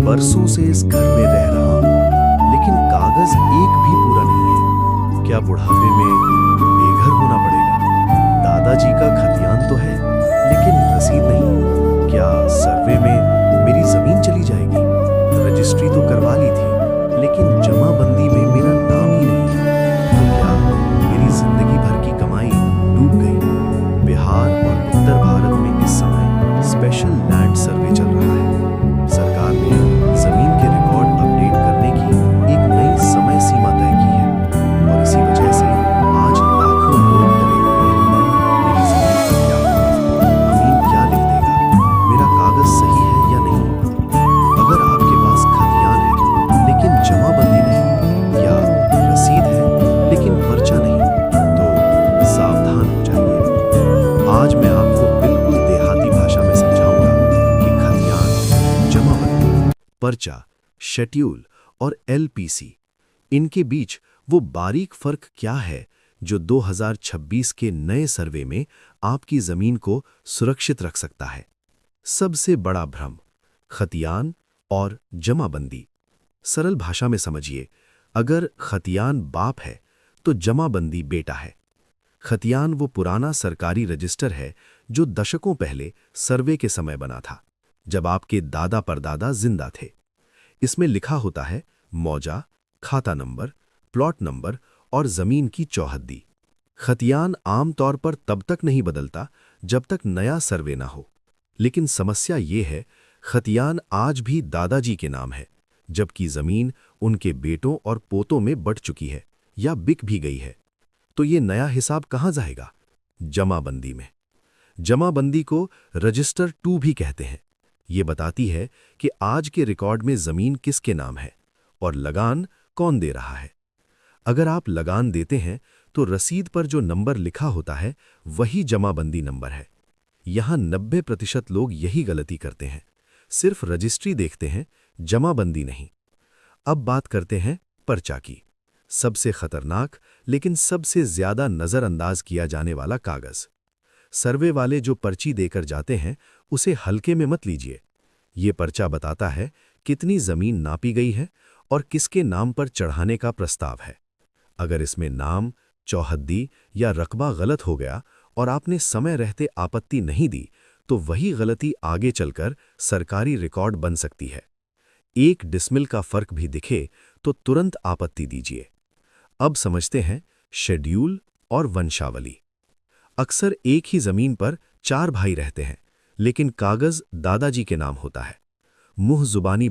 बरसों से इस घर में रह रहा हूँ, लेकिन कागज एक भी पूरा नहीं है। क्या बुढ़ापे में बेघर होना पड़ेगा? दादाजी का खतियान तो है, लेकिन रसीद नहीं। क्या सर्वे में मेरी जमीन चली जाएगी? रजिस्ट्री तो करवा ली थी, लेकिन जमाबंदी में मेरा नाम ही नहीं है। तो क्या मेरी जिंदगी भर की कमाई डूब गई? बिहार और उत्तर भारत में इस समय स्पेशल लैंड सर्वे चल रहा है। सरकार ने जमीन के रिकॉर्ड अपडेट करने की एक नई समय सीमा तय की है, और इसी वजह से आज लाखों लोग डरे हुए हैं। मेरी जमीन पर क्या होगा? अमीन क्या लिख देगा? मेरा कागज सही है या नहीं? अगर आपके पास खतियान है लेकिन जमाबंदी नहीं, या रसीद है लेकिन पर्चा नहीं, तो सावधान हो जाइए। आज मैं आपको बिल्कुल देहाती भाषा में समझाऊंगा कि खतियान, जमाबंदी, पर्चा, शेड्यूल और एलपीसी, इनके बीच वो बारीक फर्क क्या है जो 2026 के नए सर्वे में आपकी जमीन को सुरक्षित रख सकता है। सबसे बड़ा भ्रम, खतियान और जमाबंदी। सरल भाषा में समझिए, अगर खतियान बाप है तो जमाबंदी बेटा है। खतियान वो पुराना सरकारी रजिस्टर है जो दशकों पहले सर्वे के समय बना था, जब आपके दादा परदादा जिंदा थे। इसमें लिखा होता है मौजा, खाता नंबर, प्लॉट नंबर और जमीन की चौहद्दी। खतियान आमतौर पर तब तक नहीं बदलता जब तक नया सर्वे ना हो। लेकिन समस्या ये है, खतियान आज भी दादाजी के नाम है, जबकि जमीन उनके बेटों और पोतों में बंट चुकी है या बिक भी गई है। तो ये नया हिसाब कहाँ जाएगा? जमाबंदी में। जमाबंदी को रजिस्टर 2 भी कहते हैं। ये बताती है कि आज के रिकॉर्ड में जमीन किसके नाम है और लगान कौन दे रहा है। अगर आप लगान देते हैं तो रसीद पर जो नंबर लिखा होता है वही जमाबंदी नंबर है। यहां 90% लोग यही गलती करते हैं, सिर्फ रजिस्ट्री देखते हैं, जमाबंदी नहीं। अब बात करते हैं पर्चा की। सबसे खतरनाक लेकिन सबसे ज्यादा नजरअंदाज किया जाने वाला कागज। सर्वे वाले जो पर्ची देकर जाते हैं उसे हल्के में मत लीजिए। ये पर्चा बताता है कितनी जमीन नापी गई है और किसके नाम पर चढ़ाने का प्रस्ताव है। अगर इसमें नाम, चौहद्दी या रकबा गलत हो गया और आपने समय रहते आपत्ति नहीं दी, तो वही गलती आगे चलकर सरकारी रिकॉर्ड बन सकती है। 1 डिसमिल का फर्क भी दिखे तो तुरंत आपत्ति दीजिए। अब समझते हैं शेड्यूल और वंशावली। अक्सर एक ही जमीन पर 4 भाई रहते हैं, लेकिन कागज दादाजी के नाम होता है। मुंह जुबानी